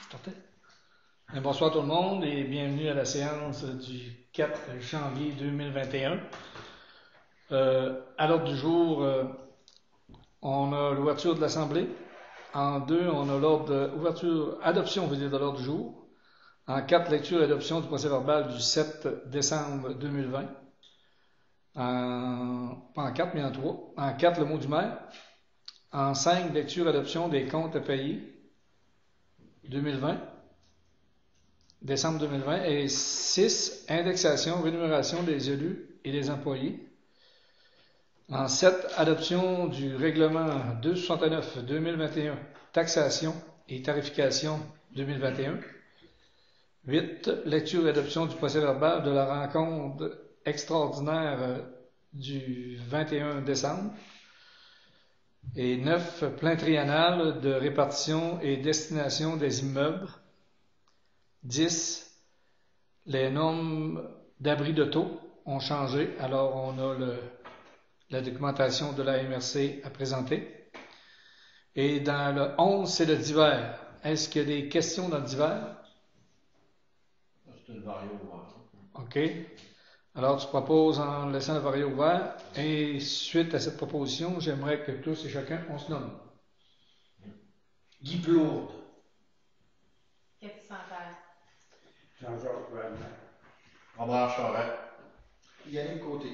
Starté. Bonsoir tout le monde et bienvenue à la séance du 4 janvier 2021. À l'ordre du jour, on a l'ouverture de l'Assemblée. En 2, on a adoption de l'ordre du jour. En 4, lecture et adoption du procès-verbal du 7 décembre 2020. Pas en 4, mais en 3. En 4, le mot du maire. En 5, lecture et adoption des comptes à payer 2020. Décembre 2020. Et 6, indexation, rémunération des élus et des employés. En 7, adoption du règlement 269-2021, taxation et tarification 2021. 8, lecture et adoption du procès-verbal de la rencontre extraordinaire du 21 décembre. Et 9, plan triennal de répartition et destination des immeubles. 10, les normes d'abri de taux ont changé, alors on a la documentation de la MRC à présenter. Et dans le 11, c'est le divers. Est-ce qu'il y a des questions dans le divers? C'est une variée ouverte. OK. Alors, tu proposes en laissant le varié ouvert. Et suite à cette proposition, j'aimerais que tous et chacun, on se nomme. Guy Plourde. Cathy Santerre. Jean-Georges Wagner. Robert Charette. Yannick Côté.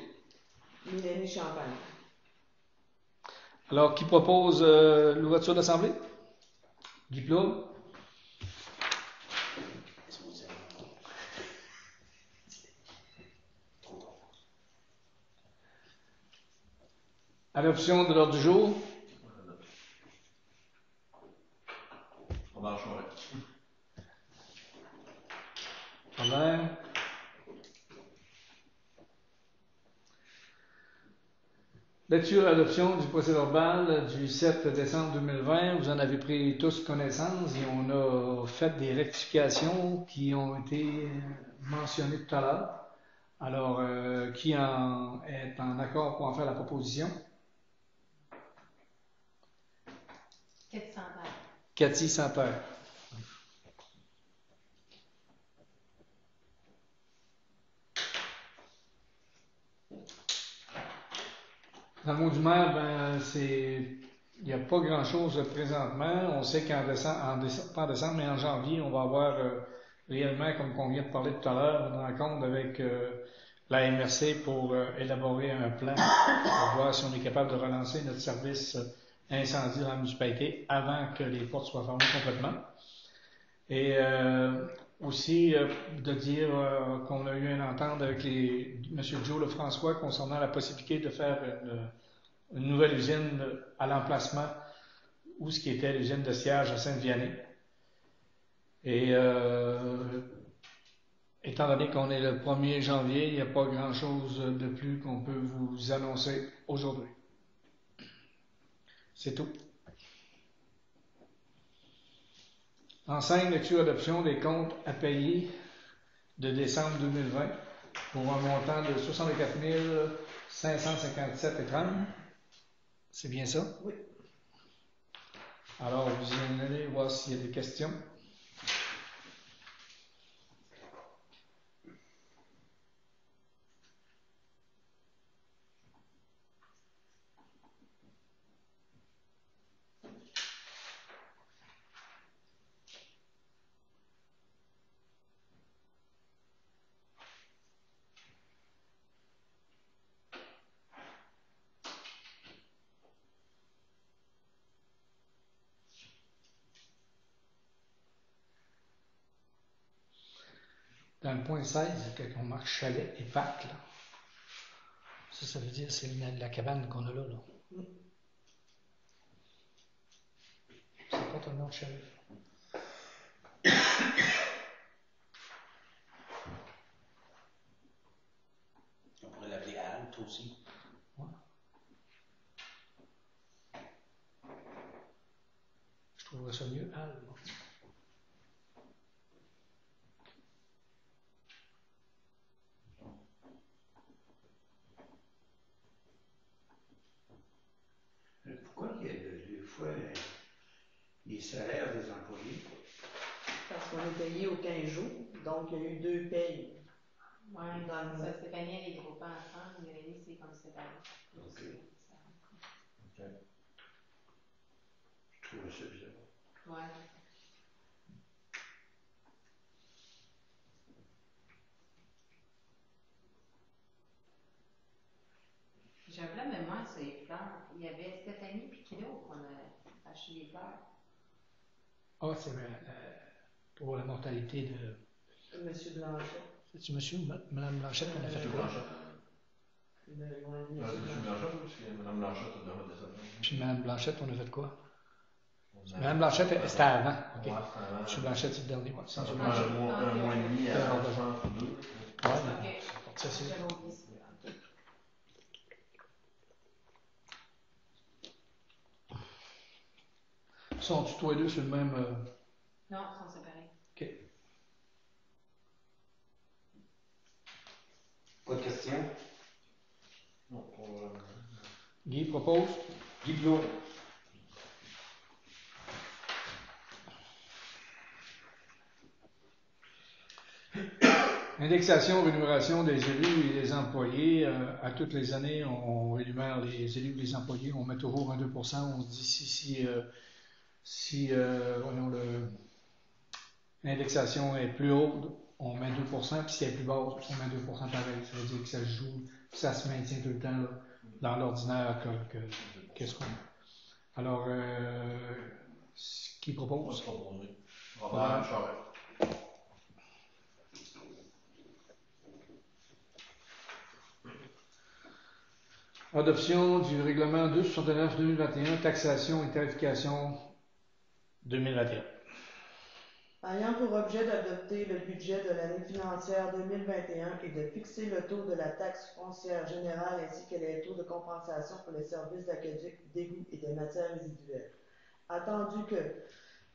Mélanie Champagne. Alors, qui propose l'ouverture de l'Assemblée? Guy Plourde. Adoption de l'ordre du jour. Robert Charette. Robert. Lecture et adoption du procès-verbal du 7 décembre 2020. Vous en avez pris tous connaissance et on a fait des rectifications qui ont été mentionnées tout à l'heure. Alors, qui est en accord pour en faire la proposition? Cathy Santerre. Cathy Santerre. Dans le mot du maire, il n'y a pas grand-chose présentement. On sait qu'en décembre, pas en décembre, mais en janvier, on va avoir réellement, comme on vient de parler tout à l'heure, une rencontre avec la MRC pour élaborer un plan pour voir si on est capable de relancer notre service incendie dans la municipalité avant que les portes soient fermées complètement. Et aussi de dire qu'on a eu une entente avec M. Joe Lefrançois concernant la possibilité de faire une nouvelle usine à l'emplacement où ce qui était l'usine de siège à Sainte-Vianney. Et étant donné qu'on est le 1er janvier, il n'y a pas grand-chose de plus qu'on peut vous annoncer aujourd'hui. C'est tout. En 5, lecture et adoption des comptes à payer de décembre 2020 pour un montant de 64 557,30. C'est bien ça? Oui. Alors, vous y allez voir s'il y a des questions. Dans le point 16, quand on marque chalet et parc, là. Ça veut dire que c'est la cabane qu'on a là. C'est pas un nom de chalet. On pourrait l'appeler halte aussi. Ouais. Je trouverais ça mieux, Al. Pourquoi il y a des fois les salaires des employés qu'on est payé aux 15 jours. Donc, il y a eu 2 payes. Oui, Dans le- ça, Stéphanie, elle les groupait ensemble. Mélanie, c'est comme séparé. Ok. Je trouvais ça bizarre. Oui. J'ai un blanc de mémoire sur les fleurs. Il y avait Stéphanie puis qui d'autre qu'on a acheté les fleurs? Ah, c'est pour la mortalité de. Monsieur Blanchet. C'est-tu monsieur ou madame Blanchette qu'on a fait Monsieur le Blanchette. Ouais, C'est Monsieur Monsieur Blanchet. Blanchette, parce que Mme Blanchette a déjà descendu. Puis madame Blanchette, on a fait quoi? On a- Madame Blanchette, c'était avant. OK. Ouais, c'était avant. Monsieur Blanchette, c'est le dernier. Ouais, Ça Monsieur fait Blanchette. un mois et demi avant, je pense, ou 2. Ouais, Ok. ça c'est. J'avais oublié ça. Ok. Sont-tu toi et deux sur le même. Non, ils sont séparés. OK. Pas de questions? Non, pas vraiment. Guy propose. Guy Blot. Indexation, rémunération des élus et des employés. À toutes les années, on rémunère les élus et les employés. On met toujours un 2%. On se dit si voyons, l'indexation est plus haute, on met 2%. Puis si elle est plus basse, on met 2% pareil. Ça veut dire que ça se joue, ça se maintient tout le temps là, dans l'ordinaire qu'est-ce qu'on a. Alors, qui On va propose? se proposer. Robert Charest. Adoption du règlement 269-2021, taxation et tarification 2021. Ayant pour objet d'adopter le budget de l'année financière 2021 et de fixer le taux de la taxe foncière générale ainsi que les taux de compensation pour les services d'aqueduc, d'égout et des matières résiduelles. Attendu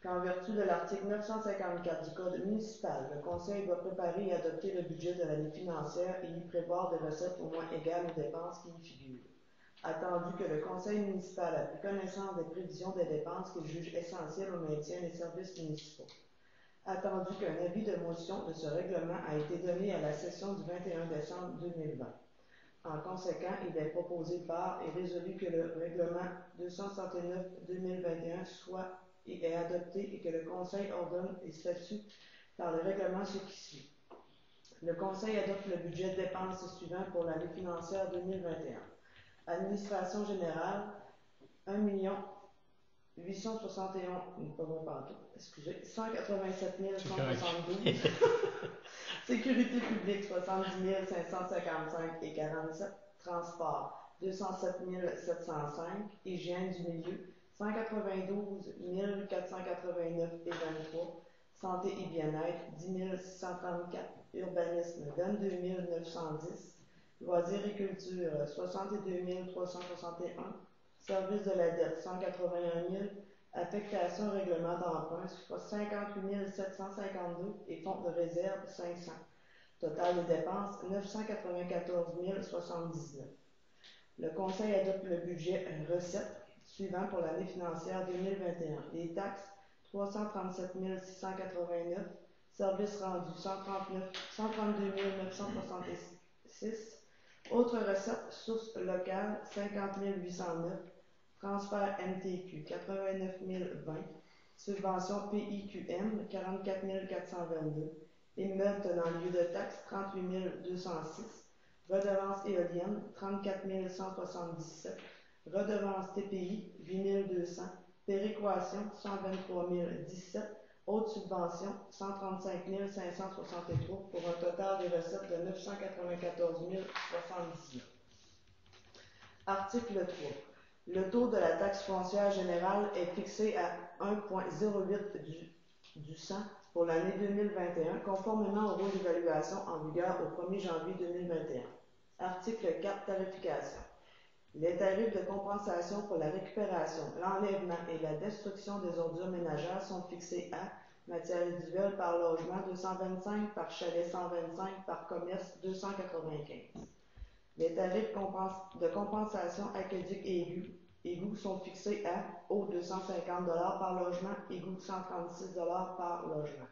qu'en vertu de l'article 954 du Code municipal, le Conseil doit préparer et adopter le budget de l'année financière et y prévoir des recettes au moins égales aux dépenses qui y figurent. Attendu que le Conseil municipal a pris connaissance des prévisions des dépenses qu'il juge essentielles au maintien des services municipaux. Attendu qu'un avis de motion de ce règlement a été donné à la session du 21 décembre 2020. En conséquent, il est proposé par et résolu que le règlement 269-2021 soit et est adopté et que le Conseil ordonne et statue par le règlement ce qui suit. Le Conseil adopte le budget de dépenses suivant pour l'année financière 2021. Administration générale, 1 871, pas bon partout, excusez, 187 172. Sécurité publique, 70 555 et 47. Transport, 207 705. Hygiène du milieu, 192 489 et 23. Santé et bien-être, 10 634. Urbanisme, 22 910. Loisirs et culture, 62 361. Service de la dette, 181 000. Affectation règlement d'emprunt, soit 58 752 et fonds de réserve, 500. Total des dépenses, 994 079. Le Conseil adopte le budget recettes suivant pour l'année financière 2021. Les taxes, 337 689. Services rendus, 132 966. Autres recettes, sources locales, 50 809. Transfert MTQ, 89 020. Subvention PIQM, 44 422. Immeubles tenant lieu de taxe, 38 206. Redevance éolienne, 34 177. Redevance TPI, 8 200. Péréquation, 123 017. Haute subvention, 135 563 pour un total de recettes de 994 079. Article 3. Le taux de la taxe foncière générale est fixé à 1,08 du 100 pour l'année 2021, conformément au rôle d'évaluation en vigueur au 1er janvier 2021. Article 4. Tarification. Les tarifs de compensation pour la récupération, l'enlèvement et la destruction des ordures ménagères sont fixés à matière résiduelle par logement 225, par chalet 125, par commerce 295. Les tarifs de compensation aqueduc et égout sont fixés à eau 250 $ par logement, égout 136 $ par logement.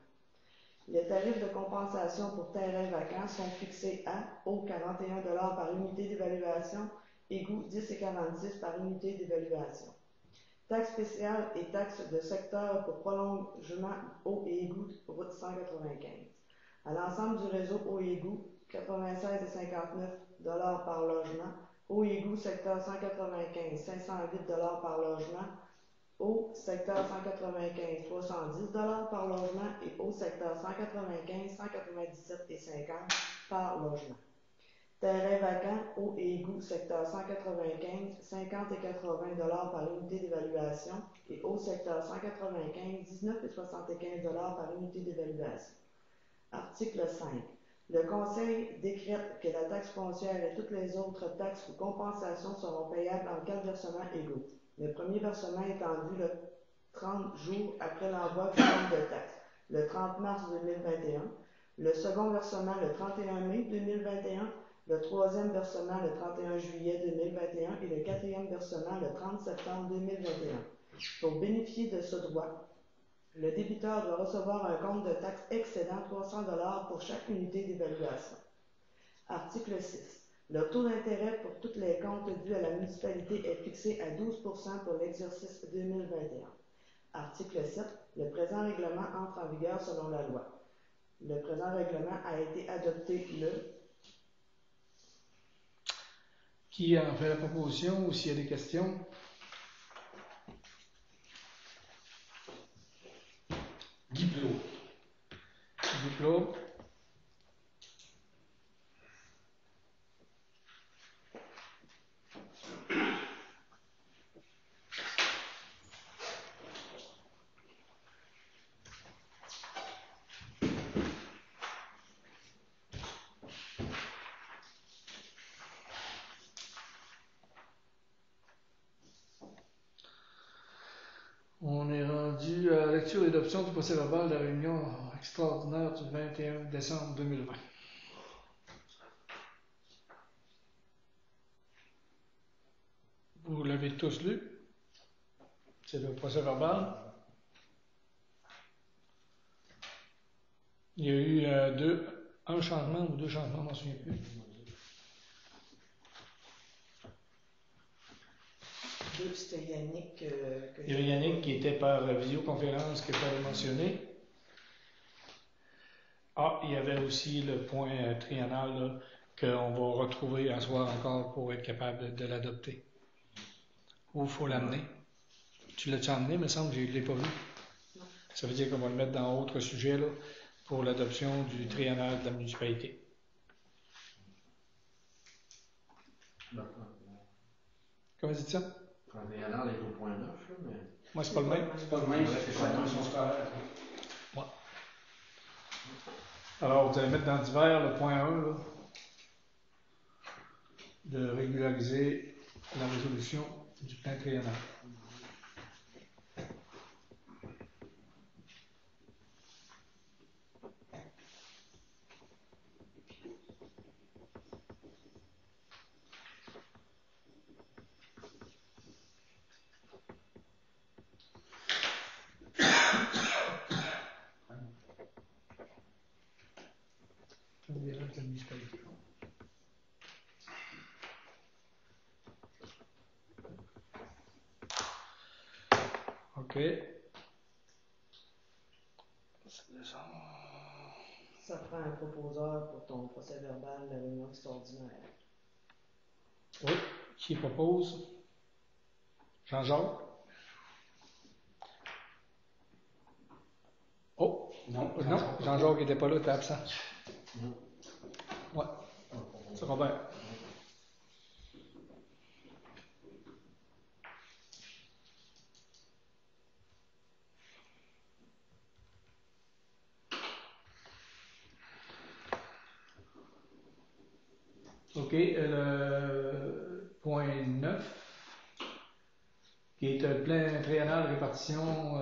Les tarifs de compensation pour terrains vacants sont fixés à au 41 par unité d'évaluation, égout 10,46 par unité d'évaluation. Taxes spéciales et taxes de secteur pour prolongement eau et égout route 195. À l'ensemble du réseau eau et égout, 96,59 par logement. Eau et égout secteur 195, 508 par logement. Au secteur 195, 310 par logement et au secteur 195, 197,50 par logement. Terrain vacant, eau et égout, secteur 195, 50 et 80 par unité d'évaluation et au secteur 195, 19,75 par unité d'évaluation. Article 5. Le Conseil décrète que la taxe foncière et toutes les autres taxes ou compensations seront payables en 4 versements égaux. Le premier versement étant dû le 30 jours après l'envoi du compte de taxes, le 30 mars 2021. Le second versement le 31 mai 2021. Le troisième versement le 31 juillet 2021 et le quatrième versement le 30 septembre 2021. Pour bénéficier de ce droit, le débiteur doit recevoir un compte de taxes excédant 300 pour chaque unité d'évaluation. Article 6. Le taux d'intérêt pour tous les comptes dus à la municipalité est fixé à 12% pour l'exercice 2021. Article 7. Le présent règlement entre en vigueur selon la loi. Le présent règlement a été adopté le... Qui en fait la proposition ou s'il y a des questions? Guy Plot. Guy Plot. On est rendu à la lecture et adoption du procès-verbal de la réunion extraordinaire du 21 décembre 2020. Vous l'avez tous lu. C'est le procès-verbal. Il y a eu un changement ou deux changements, je ne m'en souviens plus. C'était Yannick. Il y avait Yannick qui était par visioconférence que j'avais mentionné. Ah, il y avait aussi le point triennal qu'on va retrouver à soir encore pour être capable de l'adopter. Ou il faut l'amener. Tu l'as-tu amené, me semble, je ne l'ai pas vu. Non. Ça veut dire qu'on va le mettre dans autre sujet là, pour l'adoption du triennal de la municipalité. Comment dis-tu ça? Le triennal est au point 9, là, mais. Moi, c'est pas le même. C'est pas le même, c'est pas le son scolaire. Ouais. Alors, vous allez mettre dans divers le point 1, là, de régulariser la résolution du plan triennal. OK. Ça prend un proposeur pour ton procès verbal de réunion extraordinaire. Oui. Qui propose? Jean-Jacques? Oh! Non, Jean-Jacques n'était pas là, tu es absent. Non. Ouais. C'est Robert. OK, le point 9, qui est un plan triennal de répartition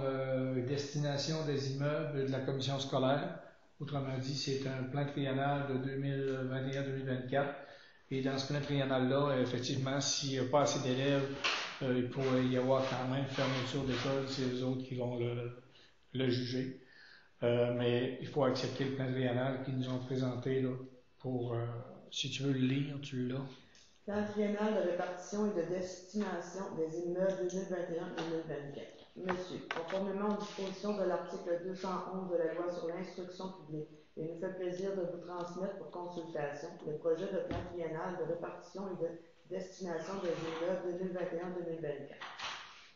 destination des immeubles de la commission scolaire. Autrement dit, c'est un plan triennal de 2021-2024. Et dans ce plan triennal-là, effectivement, s'il n'y a pas assez d'élèves, il pourrait y avoir quand même fermeture d'école, c'est eux autres qui vont le juger. Mais il faut accepter le plan triennal qu'ils nous ont présenté là, pour, si tu veux le lire, tu l'as. Plan triennal de répartition et de destination des immeubles 2021-2024. Monsieur, conformément aux dispositions de l'article 211 de la loi sur l'instruction publique, il nous fait plaisir de vous transmettre pour consultation le projet de plan triennal de répartition et de destination des immeubles 2021-2024.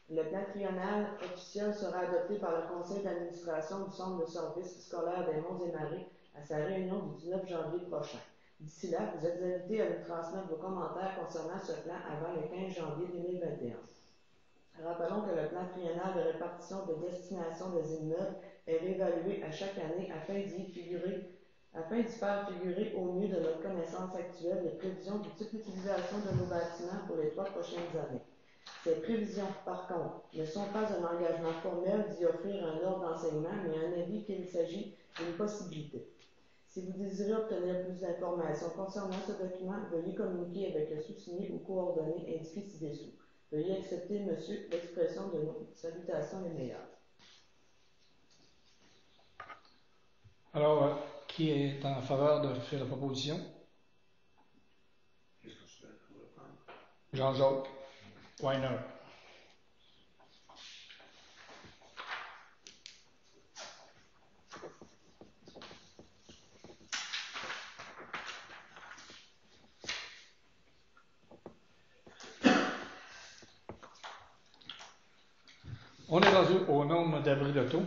Le plan triennal officiel sera adopté par le conseil d'administration du centre de services scolaires des Monts et Marais à sa réunion du 19 janvier prochain. D'ici là, vous êtes invités à nous transmettre vos commentaires concernant ce plan avant le 15 janvier 2021. Rappelons que le plan triennal de répartition de destination des immeubles est réévalué à chaque année afin d'y faire figurer au mieux de notre connaissance actuelle les prévisions du type d'utilisation de nos bâtiments pour les 3 prochaines années. Ces prévisions, par contre, ne sont pas un engagement formel d'y offrir un ordre d'enseignement, mais un avis qu'il s'agit d'une possibilité. Si vous désirez obtenir plus d'informations concernant ce document, veuillez communiquer avec le sous-signé aux coordonnées indiquées ci-dessous. Veuillez accepter, monsieur, l'expression de nos salutations les meilleures. Alors, qui est en faveur de faire la proposition? Qu'est-ce que tu fais? On va prendre. Jean-Jacques. Weiner. On est rendu au nombre d'abris d'auto.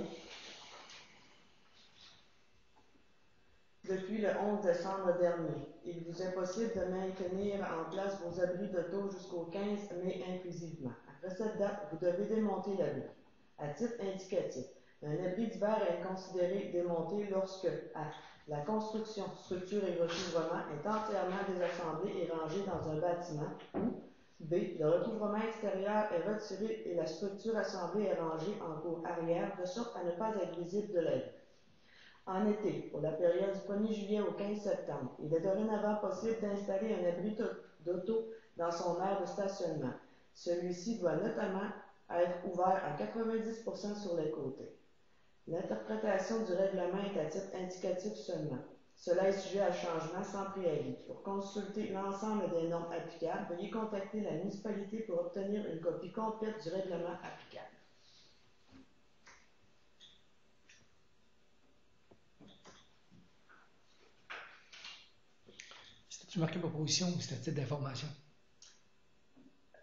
Depuis le 11 décembre dernier, il vous est possible de maintenir en place vos abris d'auto jusqu'au 15 mai inclusivement. Après cette date, vous devez démonter l'abri. À titre indicatif, un abri d'hiver est considéré démonté lorsque A. La construction, structure et recouvrement est entièrement désassemblée et rangée dans un bâtiment ou B. Le recouvrement extérieur est retiré et la structure assemblée est rangée en cour arrière de sorte à ne pas être visible de l'abri. En été, pour la période du 1er juillet au 15 septembre, il est dorénavant possible d'installer un abri d'auto dans son aire de stationnement. Celui-ci doit notamment être ouvert à 90% sur les côtés. L'interprétation du règlement est à titre indicatif seulement. Cela est sujet à changement sans préavis. Pour consulter l'ensemble des normes applicables, veuillez contacter la municipalité pour obtenir une copie complète du règlement applicable. C'était-tu marqué proposition ou c'était titre d'information?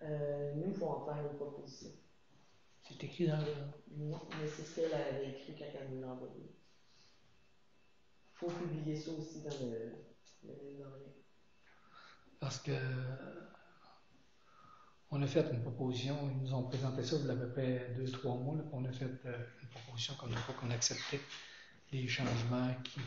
Nous, il faut en faire une proposition. C'est écrit dans le... Non, mais c'est ce qu'elle avait écrit quand elle nous l'a envoyé. Il faut publier ça aussi dans le mémorial. Parce que on a fait une proposition, ils nous ont présenté ça il y a à peu près 2-3 mois, là, on a fait une proposition comme il faut qu'on acceptait les changements qui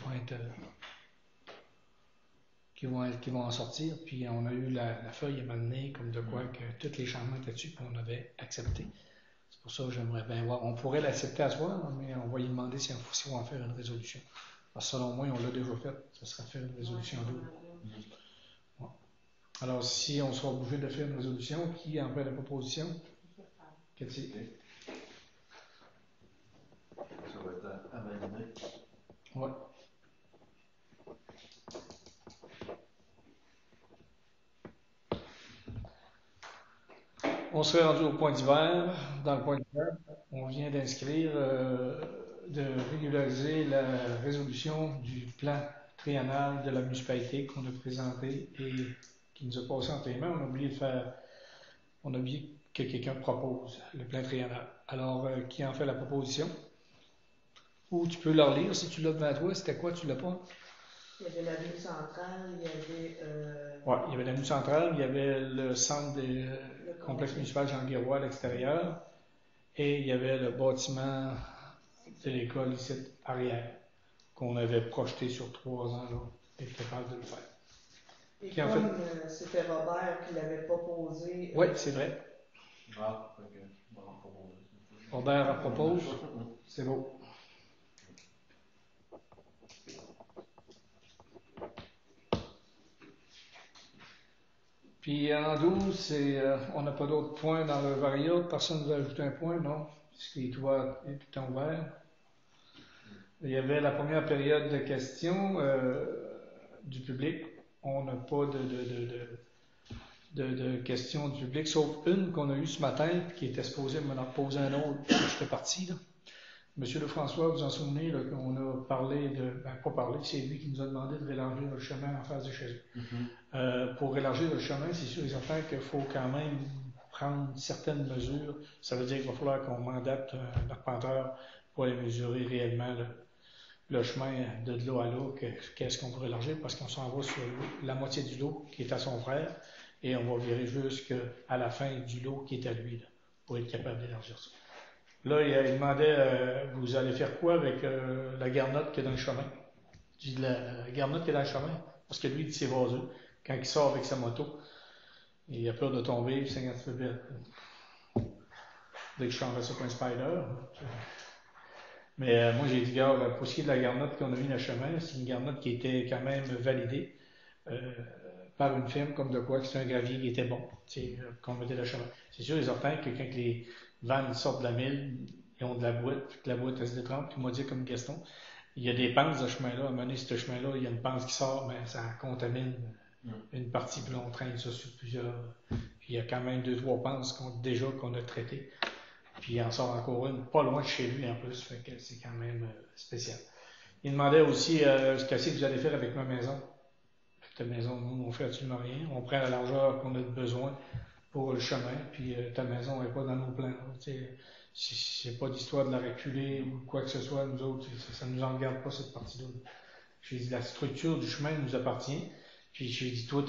vont en sortir, puis on a eu la feuille à m'amener comme de quoi que tous les changements étaient dessus, puis on avait accepté. C'est pour ça que j'aimerais bien voir. On pourrait l'accepter à soi, mais on va lui demander si on va en faire une résolution. Parce que selon moi, on l'a déjà fait, ça serait de faire une résolution double. Ouais. Alors, si on sera obligé de faire une résolution, qui en fait la proposition? Cathy. Ça va être à valider. Ouais. On serait rendu au point d'hiver. Dans le point d'hiver, on vient d'inscrire, de régulariser la résolution du plan triennal de la municipalité qu'on a présenté et qui nous a passé entre les mains. On a oublié que quelqu'un propose le plan triennal. Alors, qui en fait la proposition? Ou tu peux la relire si tu l'as devant toi. C'était quoi, tu l'as pas? Il y avait la rue centrale, il y avait... Oui, il y avait la rue centrale, il y avait le centre des complexe municipal Jean-Guéroy à l'extérieur et il y avait le bâtiment de l'école ici arrière qu'on avait projeté sur 3 ans, là, et capable de le faire. Et Qui en comme c'était Robert qui l'avait proposé... Oui, c'est vrai. Ah, ok. Bon, proposer. Robert en propose. C'est beau. Puis en 12, on n'a pas d'autres points dans le variable. Personne ne veut ajouter un point, non? Puisqu'il est tout en vert. Il y avait la première période de questions du public. On n'a pas de questions du public, sauf une qu'on a eue ce matin, qui était supposée m'en reposer un autre, puis je fais partie. Là. Monsieur Lefrançois, vous en souvenez là, qu'on a parlé pas parlé, c'est lui qui nous a demandé de réélargir le chemin en face de chez eux. Pour élargir le chemin, c'est sûr et certain qu'il faut quand même prendre certaines mesures. Ça veut dire qu'il va falloir qu'on mandate un arpenteur pour aller mesurer réellement le chemin de là à là, qu'est-ce qu'on pourrait élargir, parce qu'on s'en va sur la moitié du lot qui est à son frère, et on va virer jusqu'à la fin du lot qui est à lui, là, pour être capable d'élargir ça. Là, il demandait, vous allez faire quoi avec la garnotte qui est dans le chemin? Je dis, la garnotte qui est dans le chemin, parce que lui, il dit c'est vaseux. Quand il sort avec sa moto, il a peur de tomber, puis c'est quand tu fais dès que je changerais ça pour un spider. Mais moi, j'ai dit, gars, pour ce qui est de la garnotte qu'on a mis dans le chemin, c'est une garnotte qui était quand même validée par une firme comme de quoi, que c'est un gravier qui était bon, qu'on mettait dans le chemin. C'est sûr et certain que quand les vannes sortent de la mine, ils ont de la boîte, puis que la boîte elle se détrempe, puis moi dire comme Gaston, il y a des panses de ce chemin-là. À un moment donné, ce chemin-là, il y a une panse qui sort, mais ça contamine une partie, puis là, on traîne ça sur plusieurs. Puis il y a quand même 2-3 panses qu'on a traitées. Puis il en sort encore une, pas loin de chez lui en plus, fait que c'est quand même spécial. Il demandait aussi qu'est-ce que vous allez faire avec ma maison. Ta maison, nous, on fait absolument rien. On prend la largeur qu'on a besoin pour le chemin, puis ta maison n'est pas dans nos plans. C'est pas d'histoire de la reculer ou quoi que ce soit, nous autres, ça ne nous en regarde pas cette partie-là. J'ai dit, la structure du chemin nous appartient. Puis j'ai dit, toi,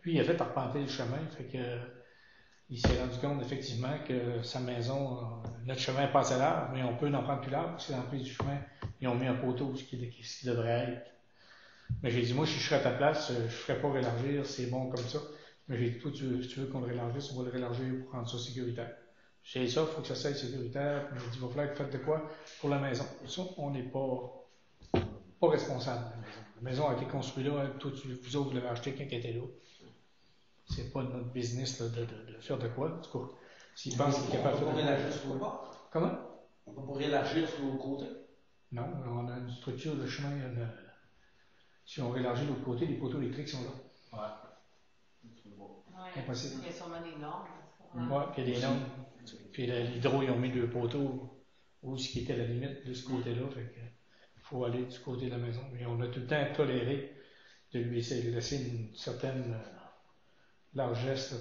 lui, il a fait arpenter le chemin, fait que il s'est rendu compte effectivement que sa maison, notre chemin est passé large, mais on peut en prendre plus large, parce que dans le prise du chemin, ils ont mis un poteau, ce qui devrait être. Mais j'ai dit, moi, si je serais à ta place, je ne ferais pas rélargir, c'est bon comme ça. Mais j'ai dit, toi, si tu veux qu'on le rélargisse, on va le rélargir pour rendre ça sécuritaire. J'ai dit ça, il faut que ça soit sécuritaire. Mais j'ai dit, il va falloir que vous faites de quoi pour la maison. Ça, on n'est pas responsable de la maison. La maison a été construite là, vous autres, vous l'avez acheté quand elle était là. C'est pas notre business là, de faire de quoi. En tout cas, s'ils pensent qu'il est capable de faire de quoi. On peut élargir sur le bord. Comment? On peut pas élargir sur l'autre côté. Non, on a une structure de chemin. Si on rélargit de l'autre côté, les poteaux électriques sont là. Ouais, Impossible. il y a sûrement des normes. Ouais, puis il y a des normes. Puis l'hydro, ils ont mis 2 poteaux où ce qui était la limite de ce côté-là. Fait que faut aller du côté de la maison. Et on a tout le temps toléré de lui laisser une certaine largesse,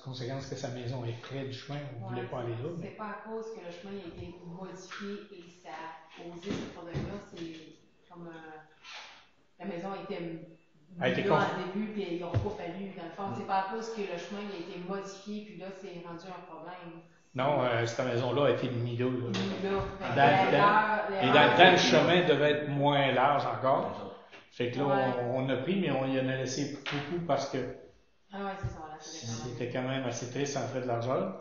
conséquence que sa maison est près du chemin. On ne voulait pas aller là. Mais... C'est pas à cause que le chemin a été modifié et ça a posé ce problème-là. C'est comme la maison a été mise là en début, puis ils n'ont pas fallu. Dans le fond, c'est pas à cause que le chemin a été modifié, puis là, c'est rendu un problème. Non, cette maison-là a été mise là. Et dans le temps, le chemin devait être moins large encore. Fait que là, on a pris, mais on y en a laissé beaucoup parce que c'était quand même assez triste en fait de largeur.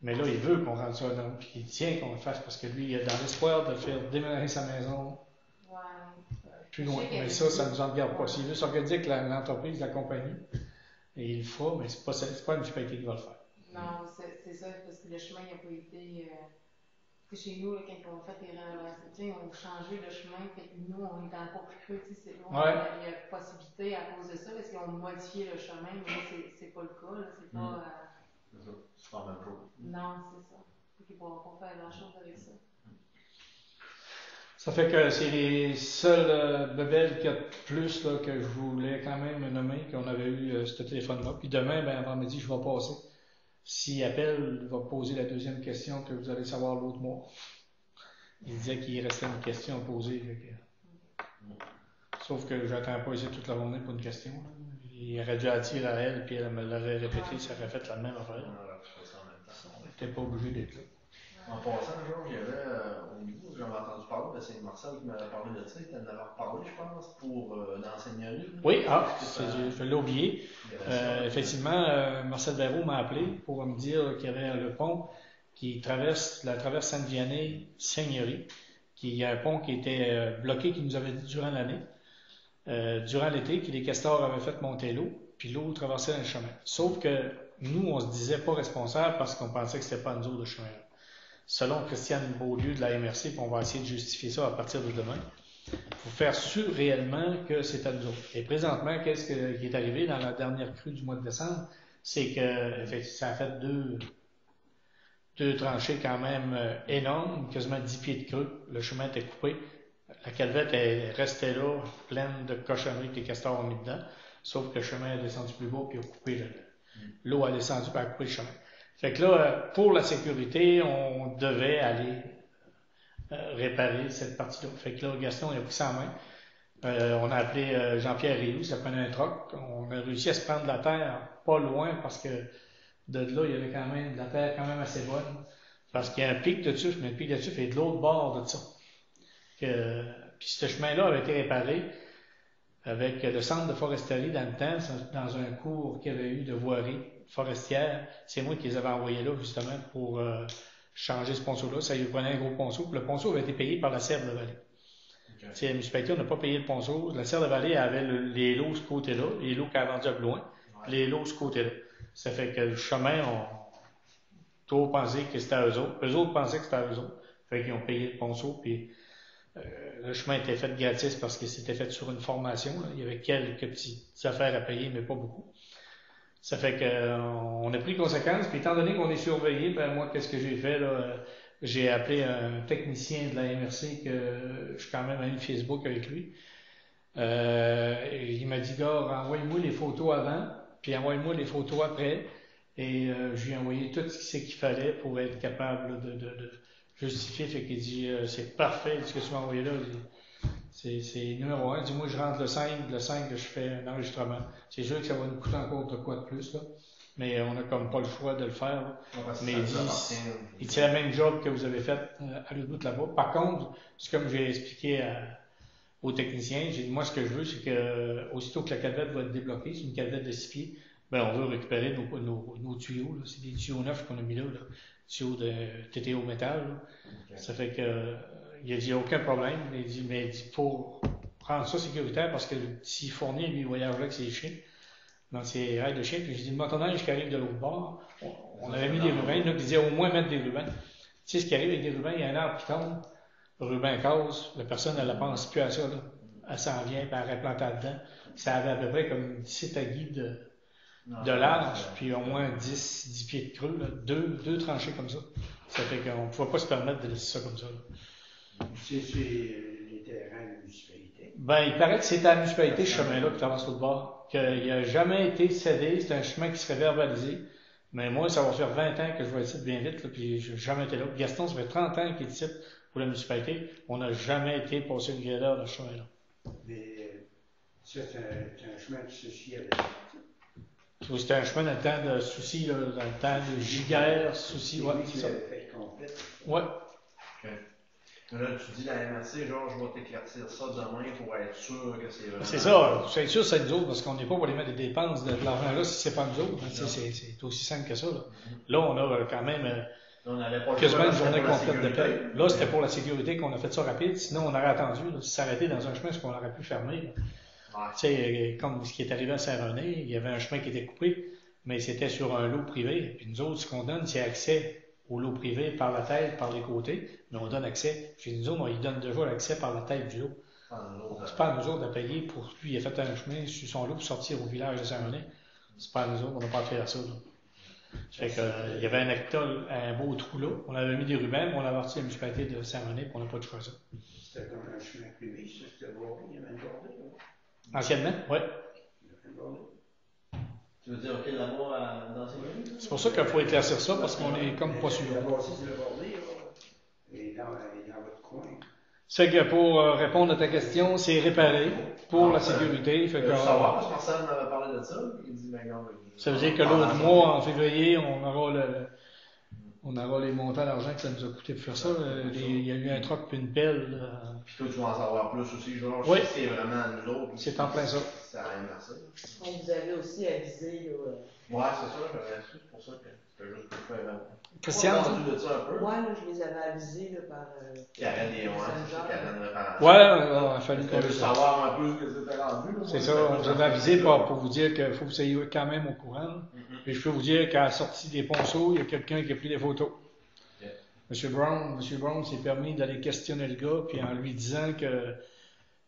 Mais là, il veut qu'on rende ça là, puis il tient qu'on le fasse parce que lui, il a dans l'espoir de faire déménager sa maison plus loin. Mais ça ne nous en regarde pas. S'il veut s'organiser avec l'entreprise, la compagnie, et il le fera, mais c'est pas une municipalité qui va le faire. Non, c'est ça, parce que le chemin n'a pas été. Parce que chez nous, là, quand on fait les rénovations, ils ont changé le chemin, fait que nous, on est encore plus creux. Il y a possibilité à cause de ça, parce qu'ils ont modifié le chemin, mais là, c'est pas le cas. Là, c'est pas. C'est ça, c'est pas la même chose. Non, c'est ça. Ils ne pourront pas faire grand-chose avec ça. Ça fait que c'est les seuls bebelles qu'il y a de plus là, que je voulais quand même nommer, qu'on avait eu ce téléphone-là. Puis demain, avant-midi, je vais passer. S'il appelle, il va poser la deuxième question que vous allez savoir l'autre mois. Il disait qu'il restait une question à poser. Sauf que j'attends pas ici toute la journée pour une question. Là. Il aurait dû attirer à elle, puis elle me l'aurait répété, ça aurait fait la même affaire. On n'était pas obligé d'être là. En passant, il y avait au niveau, j'avais entendu parler, ben c'est Marcel qui m'avait parlé de ça, il t'en avait reparlé, je pense, pour l'enseignerie. Oui, je l'ai oublié. Effectivement, Marcel Béraud m'a appelé pour me dire qu'il y avait le pont qui traverse la traverse Sainte-Vianney-Seigneurie, qu'il y a un pont qui était bloqué, qui nous avait dit durant l'année, durant l'été, que les castors avaient fait monter l'eau, puis l'eau traversait dans le chemin. Sauf que nous, on se disait pas responsable parce qu'on pensait que c'était pas nous autres le chemin. selon Christiane Beaulieu de la MRC, puis on va essayer de justifier ça à partir de demain, pour faire sûr réellement que c'est à nous autres. Et présentement, qu'est-ce qui est arrivé dans la dernière crue du mois de décembre? C'est que ça a fait deux tranchées quand même énormes, quasiment 10 pieds de creux. Le chemin était coupé. La calvette elle restait là, pleine de cochonneries que les castors ont mis dedans, sauf que le chemin est descendu plus bas puis a coupé l'eau a descendu puis a coupé le chemin. Fait que là, pour la sécurité, on devait aller réparer cette partie-là. Fait que là, Gaston, il a pris ça en main. On a appelé Jean-Pierre Rioux, ça prenait un troc. On a réussi à se prendre de la terre pas loin parce que de là, il y avait quand même de la terre quand même assez bonne. Parce qu'il y a un pic de tuf, mais le pic de tuf est de l'autre bord de ça. Puis ce chemin-là avait été réparé avec le centre de foresterie dans le temps, dans un cours qu'il y avait eu de voirie forestière. C'est moi qui les avais envoyés là, justement, pour changer ce ponceau-là. Ça lui prenait un gros ponceau. Puis le ponceau avait été payé par la Serre de Vallée. Okay. La municipalité n'a pas payé le ponceau. La Serre de Vallée avait les lots de ce côté-là, les lots qu'elle a vendus à plus loin, les lots de ce côté-là. Ça fait que le chemin, on toujours pensé que c'était à eux autres. Eux autres pensaient que c'était à eux autres. Fait qu'ils ont payé le ponceau, puis le chemin était fait gratis parce que c'était fait sur une formation. Là. Il y avait quelques petites affaires à payer, mais pas beaucoup. Ça fait qu'on a pris conséquence, puis étant donné qu'on est surveillé, ben moi, qu'est-ce que j'ai fait, là? J'ai appelé un technicien de la MRC que je suis quand même ami Facebook avec lui. Il m'a dit, gars, envoie-moi les photos avant, puis envoie-moi les photos après. Et je lui ai envoyé tout ce qu'il fallait pour être capable de justifier. Fait qu'il dit, c'est parfait ce que tu m'as envoyé là. C'est numéro 1. Dis-moi, je rentre le 5 que je fais un enregistrement. C'est sûr que ça va nous coûter encore de quoi de plus, là. Mais on n'a comme pas le choix de le faire. Mais il dit, c'est la même job que vous avez fait à l'autre bout là-bas. Par contre, c'est comme j'ai expliqué aux techniciens, j'ai dit, moi, ce que je veux, c'est que aussitôt que la calvette va être débloquée, c'est une calvette de 6 pieds, ben, on veut récupérer nos tuyaux, là. C'est des tuyaux neufs qu'on a mis là, tuyaux de TTO métal, là. Okay. Ça fait que, il a dit, aucun problème. Il dit, mais il dit, faut rendre ça sécuritaire parce que si Fournier, lui, voyage avec ses chiens, dans ses raids de chiens, puis j'ai dit, le motoneige qui arrive de l'autre bord, on avait mis des rubans, là, qui disait au moins mettre des rubans. Tu sais, ce qui arrive avec des rubans, il y a un arbre qui tombe, le ruban casse, la personne, elle ne pense plus à ça, là. Elle s'en vient, puis elle replante dedans. Ça avait à peu près comme 17 aguilles de large, puis au moins 10 pieds de creux, là, deux tranchées comme ça. Ça fait qu'on ne pouvait pas se permettre de laisser ça comme ça, là. C'est les terrains de la municipalité. Ben, il paraît que c'est à la municipalité, ce chemin-là, qui avance l'autre bord. Qu'il n'a jamais été cédé, c'est un chemin qui serait verbalisé. Mais moi, ça va faire 20 ans que je vais ici bien vite, là, puis je n'ai jamais été là. Gaston, ça fait 30 ans qu'il est ici pour la municipalité. On n'a jamais été passer une gradeur dans ce chemin-là. Mais ça, c'est un chemin de souci avec ça. C'était un chemin dans le temps de soucis, là, dans le temps de Giguère, soucis, ouais, c'est ça. Ouais. Okay. Mais là, tu dis la MRC, genre, je vais t'éclaircir ça demain pour être sûr que c'est vraiment. C'est ça, c'est sûr, c'est nous autres, parce qu'on n'est pas pour les mettre des dépenses de l'argent là si c'est pas nous autres. C'est aussi simple que ça. Là, on a quand même quasiment une journée complète de paie. Là, c'était pour la sécurité qu'on a fait ça rapide. Sinon, on aurait attendu, là, si s'arrêter dans un chemin, ce qu'on aurait pu fermer. Tu sais, comme ce qui est arrivé à Saint-René, il y avait un chemin qui était coupé, mais c'était sur un lot privé. Puis nous autres, ce qu'on donne, c'est accès au lot privé par la tête, par les côtés, mais on donne accès. Chez nous autres, on lui donne déjà l'accès par la tête du lot. C'est pas à nous autres de payer pour lui. Il a fait un chemin sur son lot pour sortir au village de Saint-René. C'est pas à nous autres, on n'a pas fait ça. Fait que, il y avait un beau trou là. On avait mis des rubans, mais on a averti la municipalité de Saint-René, puis on n'a pas de choix ça. C'était comme un chemin privé, ça, c'était beau. Il y avait un bordel. Anciennement, oui. Il y avait un bordel. Tu veux dire, OK, là-bas, dans ces rues? C'est pour ça qu'il faut éclaircir ça, parce qu'on est comme pas sûr. Là-bas aussi, c'est le bordel, et dans votre coin. C'est que pour répondre à ta question, c'est réparé pour la sécurité. Fait que, savoir, parce que personne m'avait parlé de ça. Il dit, ben, non, ça veut dire que l'autre mois, en février, on aura les montants d'argent que ça nous a coûté pour faire ça. Il y a eu un troc puis une pelle. Puis toi, tu vas en savoir plus aussi, genre, oui. Si c'est vraiment nous autres. C'est en plein ça. Ça a rien merci. On vous avait aussi avisé, là. Ouais, c'est ça, c'est pour ça que c'était juste pour faire. Christian? De ça un peu. Ouais, là, je les avais avisés, là, par. Il y avait des ouais, il a fallu qu'on le savoir un peu ce que c'était rendu. C'est ça, on vous avait avisé pour vous dire qu'il faut que vous soyez quand même au courant. Et je peux vous dire qu'à la sortie des ponceaux, il y a quelqu'un qui a pris des photos. M. Brown s'est permis d'aller questionner le gars, puis en lui disant que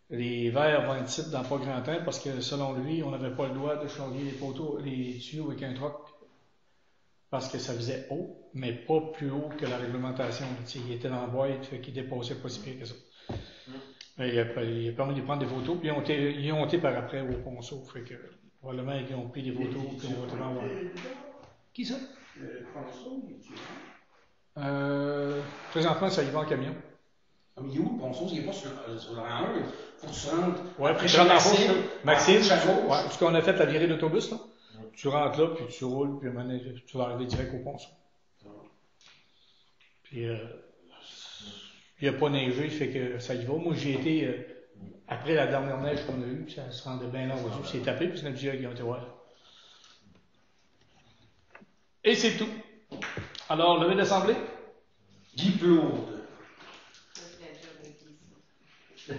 les verres vont être types dans pas grand temps, parce que selon lui, on n'avait pas le droit de changer les poteaux, les tuyaux avec un troc, parce que ça faisait haut, mais pas plus haut que la réglementation. Il était dans la boîte, fait qu'il dépassait pas si pire que ça. Il a permis de prendre des photos, puis ils ont été par après au ponceau, fait que probablement ils ont pris des photos, puis on va te l'envoyer. Qui ça? Ponceau, Présentement, ça y va en camion. Ah, mais il est où le ponceau? Il n'est pas sur le rang 1. Il faut que tu rentres. Ouais, puis tu rentres en Maxime, ce qu'on a fait la virée d'autobus, là. Tu rentres là, puis tu roules, puis à un moment donné, tu vas arriver direct au ponceau. Puis, il n'a pas neigé, fait que ça y va. Moi, j'ai été, après la dernière neige qu'on a eue, ça se rendait bien là au-dessus. C'est tapé, puis c'est notre GA qui ont été voir. Et c'est tout. Alors, levée d'assemblée? Guy Plourde. Ça, c'est la job avec Guy, ça.